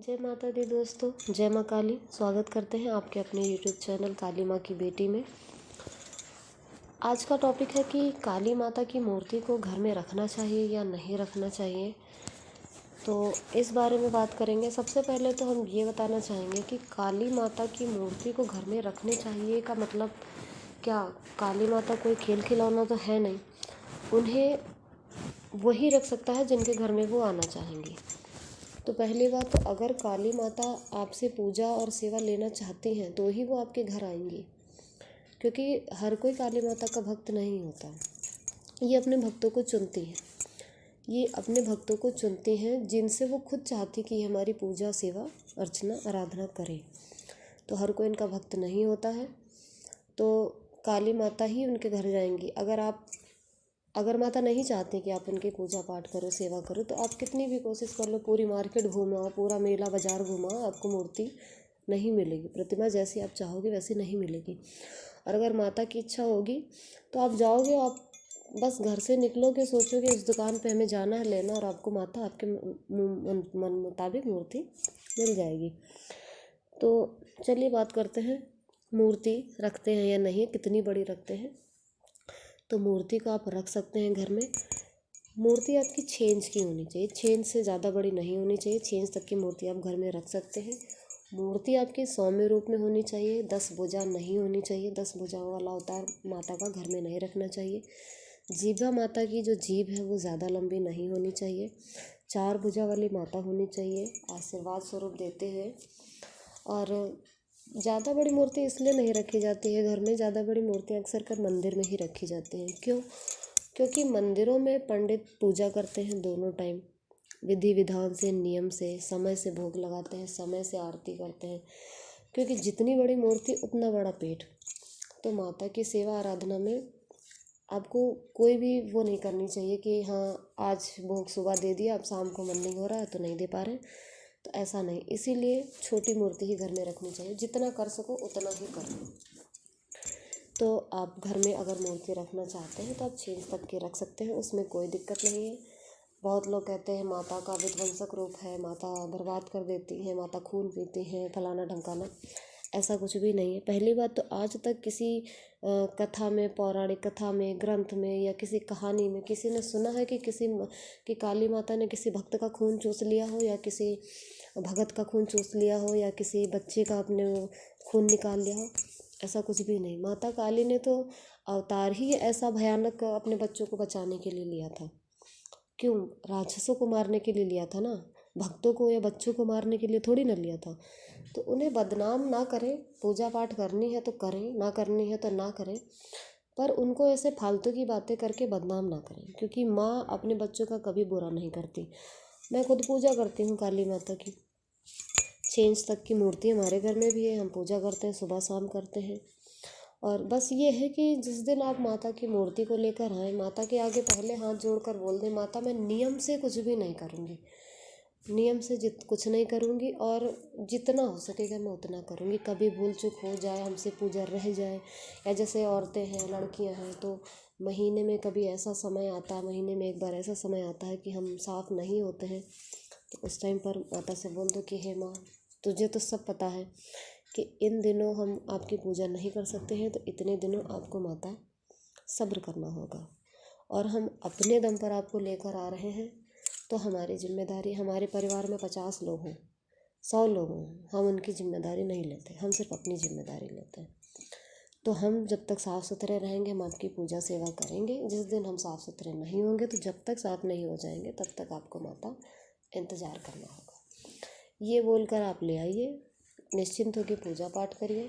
जय माता दी दोस्तों, जय माँ काली। स्वागत करते हैं आपके अपने यूट्यूब चैनल काली माँ की बेटी में। आज का टॉपिक है कि काली माता की मूर्ति को घर में रखना चाहिए या नहीं रखना चाहिए, तो इस बारे में बात करेंगे। सबसे पहले तो हम ये बताना चाहेंगे कि काली माता की मूर्ति को घर में रखने चाहिए का मतलब क्या? काली माता कोई खेल खिलौना तो है नहीं। उन्हें वही रख सकता है जिनके घर में वो आना चाहेंगी। तो पहली बात, तो अगर काली माता आपसे पूजा और सेवा लेना चाहती हैं तो ही वो आपके घर आएंगी, क्योंकि हर कोई काली माता का भक्त नहीं होता। ये अपने भक्तों को चुनती है। ये अपने भक्तों को चुनती हैं जिनसे वो खुद चाहती कि हमारी पूजा सेवा अर्चना आराधना करें। तो हर कोई इनका भक्त नहीं होता है, तो काली माता ही उनके घर जाएंगी। अगर माता नहीं चाहती कि आप उनकी पूजा पाठ करो, सेवा करो, तो आप कितनी भी कोशिश कर लो, पूरी मार्केट घूमाओ, पूरा मेला बाज़ार घुमाओ, आपको मूर्ति नहीं मिलेगी। प्रतिमा जैसी आप चाहोगे वैसी नहीं मिलेगी। और अगर माता की इच्छा होगी तो आप जाओगे, आप बस घर से निकलोगे, सोचोगे इस दुकान पे हमें जाना है, लेना, और आपको माता आपके मन मुताबिक मूर्ति मिल जाएगी। तो चलिए बात करते हैं, मूर्ति रखते हैं या नहीं, कितनी बड़ी रखते हैं। तो मूर्ति को आप रख सकते हैं घर में। मूर्ति आपकी 6 इंच की होनी चाहिए, 6 इंच से ज़्यादा बड़ी नहीं होनी चाहिए। 6 इंच तक की मूर्ति आप घर में रख सकते हैं। मूर्ति आपकी सौम्य रूप में होनी चाहिए, 10 भुजा नहीं होनी चाहिए। 10 भुजाओं वाला अवतार माता का घर में नहीं रखना चाहिए। जीभा माता की जो जीभ है वो ज़्यादा लंबी नहीं होनी चाहिए। 4 भुजा वाली माता होनी चाहिए, आशीर्वाद स्वरूप देते हुए। और ज़्यादा बड़ी मूर्ति इसलिए नहीं रखी जाती है घर में। ज़्यादा बड़ी मूर्ति अक्सर कर मंदिर में ही रखी जाती हैं। क्यों? क्योंकि मंदिरों में पंडित पूजा करते हैं दोनों टाइम, विधि विधान से, नियम से, समय से भोग लगाते हैं, समय से आरती करते हैं। क्योंकि जितनी बड़ी मूर्ति उतना बड़ा पेट। तो माता की सेवा आराधना में आपको कोई भी वो नहीं करनी चाहिए कि हाँ आज भोग सुबह दे दिया, अब शाम को मन नहीं हो रहा है तो नहीं दे पा रहे। तो ऐसा नहीं, इसीलिए छोटी मूर्ति ही घर में रखनी चाहिए। जितना कर सको उतना ही करो। तो आप घर में अगर मूर्ति रखना चाहते हैं तो आप 6 इंच तक की रख सकते हैं, उसमें कोई दिक्कत नहीं है। बहुत लोग कहते हैं माता का विध्वंसक रूप है, माता बर्बाद कर देती है, माता खून पीती है, फलाना ढमकाना। ऐसा कुछ भी नहीं है। पहली बात तो आज तक किसी कथा में, पौराणिक कथा में, ग्रंथ में या किसी कहानी में किसी ने सुना है कि काली माता ने किसी भक्त का खून चूस लिया हो, या किसी भगत का खून चूस लिया हो, या किसी बच्चे का अपने खून निकाल लिया हो? ऐसा कुछ भी नहीं। माता काली ने तो अवतार ही ऐसा भयानक अपने बच्चों को बचाने के लिए लिया था। क्यों? राक्षसों को मारने के लिए लिया था ना, भक्तों को या बच्चों को मारने के लिए थोड़ी ना लिया था। तो उन्हें बदनाम ना करें। पूजा पाठ करनी है तो करें, ना करनी है तो ना करें, पर उनको ऐसे फालतू की बातें करके बदनाम ना करें। क्योंकि माँ अपने बच्चों का कभी बुरा नहीं करती। मैं खुद पूजा करती हूँ काली माता की। 6 इंच तक की मूर्ति हमारे घर में भी है, हम पूजा करते हैं, सुबह शाम करते हैं। और बस ये है कि जिस दिन आप माता की मूर्ति को लेकर आएँ, माता के आगे पहले हाथ जोड़कर बोल दें, माता मैं नियम से कुछ भी नहीं करूँगी, नियम से कुछ नहीं करूँगी, और जितना हो सकेगा मैं उतना करूँगी। कभी भूल चूक हो जाए, हमसे पूजा रह जाए, या जैसे औरतें हैं, लड़कियां हैं, तो महीने में कभी ऐसा समय आता है, महीने में एक बार ऐसा समय आता है कि हम साफ़ नहीं होते हैं, तो उस टाइम पर माता से बोल दो कि हे माँ, तुझे तो सब पता है कि इन दिनों हम आपकी पूजा नहीं कर सकते हैं, तो इतने दिनों आपको माता सब्र करना होगा। और हम अपने दम पर आपको लेकर आ रहे हैं, तो हमारी जिम्मेदारी, हमारे परिवार में 50 लोग हों, 100 लोग हों, हम उनकी जिम्मेदारी नहीं लेते, हम सिर्फ अपनी जिम्मेदारी लेते हैं। तो हम जब तक साफ़ सुथरे रहेंगे हम आपकी पूजा सेवा करेंगे। जिस दिन हम साफ़ सुथरे नहीं होंगे, तो जब तक साफ़ नहीं हो जाएंगे तब तक आपको माता इंतज़ार करना होगा। ये बोलकर आप ले आइए, निश्चिंत होकर पूजा पाठ करिए।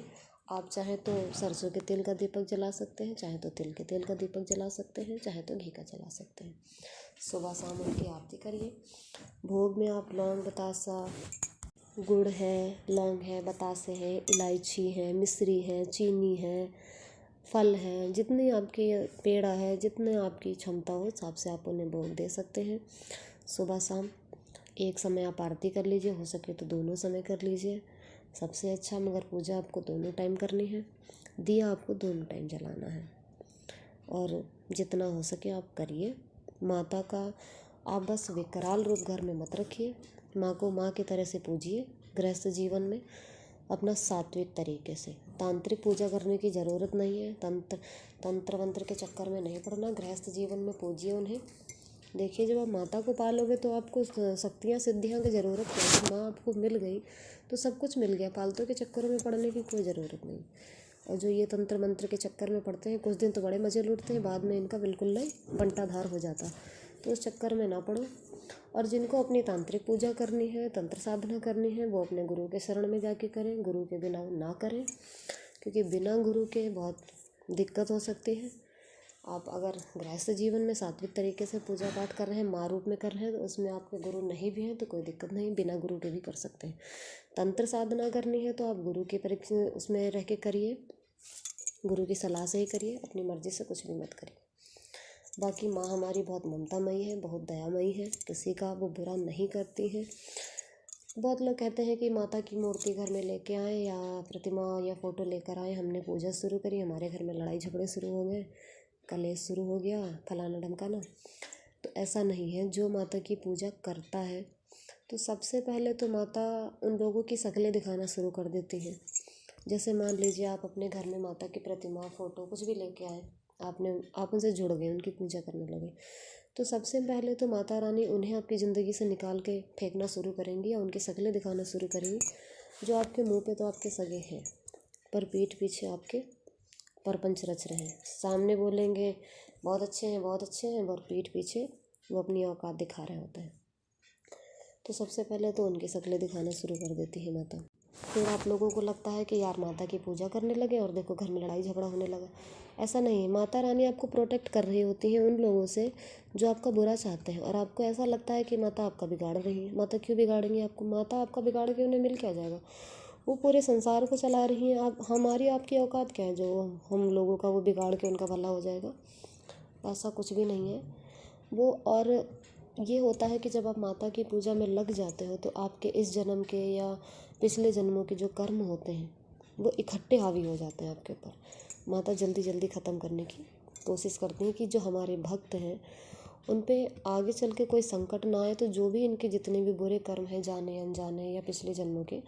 आप चाहे तो सरसों के तेल का दीपक जला सकते हैं, चाहे तो तिल के तेल का दीपक जला सकते हैं, चाहे तो घी का जला सकते हैं। सुबह शाम उनकी आरती करिए। भोग में आप लौंग, बतासा, गुड़ है, लौंग है, बतासे है, इलायची है, मिश्री है, चीनी है, फल हैं, जितनी आपकी पेड़ा है, जितने आपकी क्षमता हो हिसाब से आप उन्हें भोग दे सकते हैं। सुबह शाम एक समय आप आरती कर लीजिए, हो सके तो दोनों समय कर लीजिए, सबसे अच्छा। मगर पूजा आपको दोनों टाइम करनी है, दिया आपको दोनों टाइम जलाना है, और जितना हो सके आप करिए। माता का आप बस विकराल रूप घर में मत रखिए, माँ को माँ की तरह से पूजिए। गृहस्थ जीवन में अपना सात्विक तरीके से, तांत्रिक पूजा करने की ज़रूरत नहीं है। तंत्र मंत्र के चक्कर में नहीं पड़ना। गृहस्थ जीवन में पूजिए उन्हें। देखिए, जब आप माता को पालोगे तो आपको शक्तियाँ सिद्धियाँ की ज़रूरत नहीं। माँ आपको मिल गई तो सब कुछ मिल गया। फालतू के चक्करों में पड़ने की कोई ज़रूरत नहीं। और जो ये तंत्र मंत्र के चक्कर में पड़ते हैं, कुछ दिन तो बड़े मज़े लूटते हैं, बाद में इनका बिल्कुल नहीं बंटाधार हो जाता। तो उस चक्कर में ना पड़ो। और जिनको अपनी तांत्रिक पूजा करनी है, तंत्र साधना करनी है, वो अपने गुरु के शरण में जाके करें। गुरु के बिना ना करें, क्योंकि बिना गुरु के बहुत दिक्कत हो सकती है। आप अगर गृहस्थ जीवन में सात्विक तरीके से पूजा पाठ कर रहे हैं, माँ रूप में कर रहे हैं, तो उसमें आपके गुरु नहीं भी हैं तो कोई दिक्कत नहीं, बिना गुरु के भी कर सकते हैं। तंत्र साधना करनी है तो आप गुरु के परीक्षा उसमें रह के करिए, गुरु की सलाह से ही करिए, अपनी मर्ज़ी से कुछ भी मत करिए। बाकी माँ हमारी बहुत ममतामयी है, बहुत दयामयी है, किसी का वो बुरा नहीं करती है। बहुत लोग कहते हैं कि माता की मूर्ति घर में लेके आए या प्रतिमा या फ़ोटो लेकर आए, हमने पूजा शुरू करी, हमारे घर में लड़ाई झगड़े शुरू हो गए, कलेश शुरू हो गया, फलाना ढमकाना। तो ऐसा नहीं है। जो माता की पूजा करता है तो सबसे पहले तो माता उन लोगों की शक्लें दिखाना शुरू कर देती है। जैसे मान लीजिए आप अपने घर में माता की प्रतिमा, फ़ोटो कुछ भी लेके आए, आप उनसे जुड़ गए, उनकी पूजा करने लगे, तो सबसे पहले तो माता रानी उन्हें आपकी ज़िंदगी से निकाल के फेंकना शुरू करेंगी या उनकी शक्लें दिखाना शुरू करेंगी। जो आपके मुंह पे तो आपके सगे हैं, पर पीठ पीछे आपके परपंच रच रहे हैं। सामने बोलेंगे बहुत अच्छे हैं, बहुत अच्छे हैं, और पीठ पीछे वो अपनी औकात दिखा रहे होते हैं। तो सबसे पहले तो उनकी शक्लें दिखाना शुरू कर देती है माता। फिर आप लोगों को लगता है कि यार माता की पूजा करने लगे और देखो घर में लड़ाई झगड़ा होने लगा। ऐसा नहीं है। माता रानी आपको प्रोटेक्ट कर रही होती हैं उन लोगों से जो आपका बुरा चाहते हैं, और आपको ऐसा लगता है कि माता आपका बिगाड़ रही है। माता क्यों बिगाड़ेंगी आपको? माता आपका बिगाड़ के उन्हें मिल क्या जाएगा? वो पूरे संसार को चला रही हैं। आप हमारी आपकी औकात क्या है जो हम लोगों का वो बिगाड़ के उनका भला हो जाएगा? ऐसा कुछ भी नहीं है वो। और ये होता है कि जब आप माता की पूजा में लग जाते हो तो आपके इस जन्म के या पिछले जन्मों के जो कर्म होते हैं वो इकट्ठे हावी हो जाते हैं आपके ऊपर। माता जल्दी जल्दी ख़त्म करने की कोशिश करती हैं कि जो हमारे भक्त हैं उन पे आगे चल के कोई संकट ना आए। तो जो भी इनके जितने भी बुरे कर्म हैं, जाने अनजाने या पिछले जन्मों के,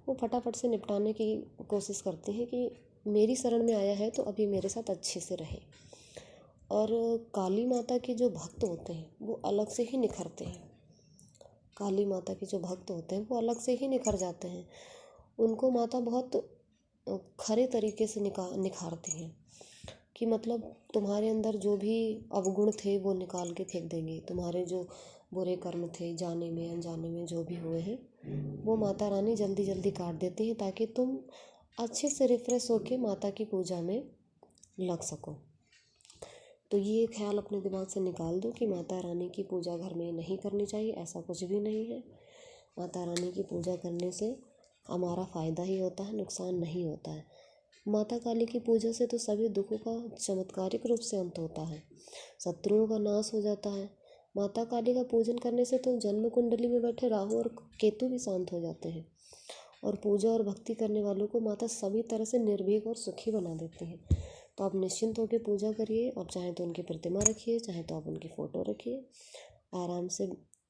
वो फटाफट से निपटाने की कोशिश करती हैं कि मेरी शरण में आया है तो अभी मेरे साथ अच्छे से रहे। और काली माता के जो भक्त होते हैं वो अलग से ही निखरते हैं। काली माता के जो भक्त होते हैं वो अलग से ही निखर जाते हैं। उनको माता बहुत खरे तरीके से निखारती हैं कि मतलब तुम्हारे अंदर जो भी अवगुण थे वो निकाल के फेंक देंगे। तुम्हारे जो बुरे कर्म थे, जाने में अनजाने में जो भी हुए हैं, वो माता रानी जल्दी जल्दी काट देती हैं ताकि तुम अच्छे से रिफ़्रेश होके माता की पूजा में लग सको। तो ये ख्याल अपने दिमाग से निकाल दो कि माता रानी की पूजा घर में नहीं करनी चाहिए। ऐसा कुछ भी नहीं है। माता रानी की पूजा करने से हमारा फ़ायदा ही होता है, नुकसान नहीं होता है। माता काली की पूजा से तो सभी दुखों का चमत्कारिक रूप से अंत होता है, शत्रुओं का नाश हो जाता है। माता काली का पूजन करने से तो जन्म कुंडली में बैठे राहु और केतु भी शांत हो जाते हैं। और पूजा और भक्ति करने वालों को माता सभी तरह से निर्भीक और सुखी बना देती हैं। तो आप निश्चिंत होकर पूजा करिए। और चाहे तो उनकी प्रतिमा रखिए, चाहे तो आप उनकी फ़ोटो रखिए, आराम से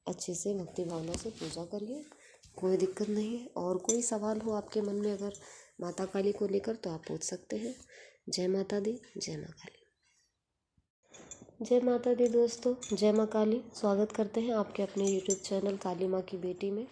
अच्छे से भक्ति भावना से पूजा करिए, कोई दिक्कत नहीं है। और कोई सवाल हो आपके मन में अगर माता काली को लेकर तो आप पूछ सकते हैं। जय माता दी, जय माँ काली। जय माता दी दोस्तों, जय माँ काली। स्वागत करते हैं आपके अपने यूट्यूब चैनल काली माँ की बेटी में।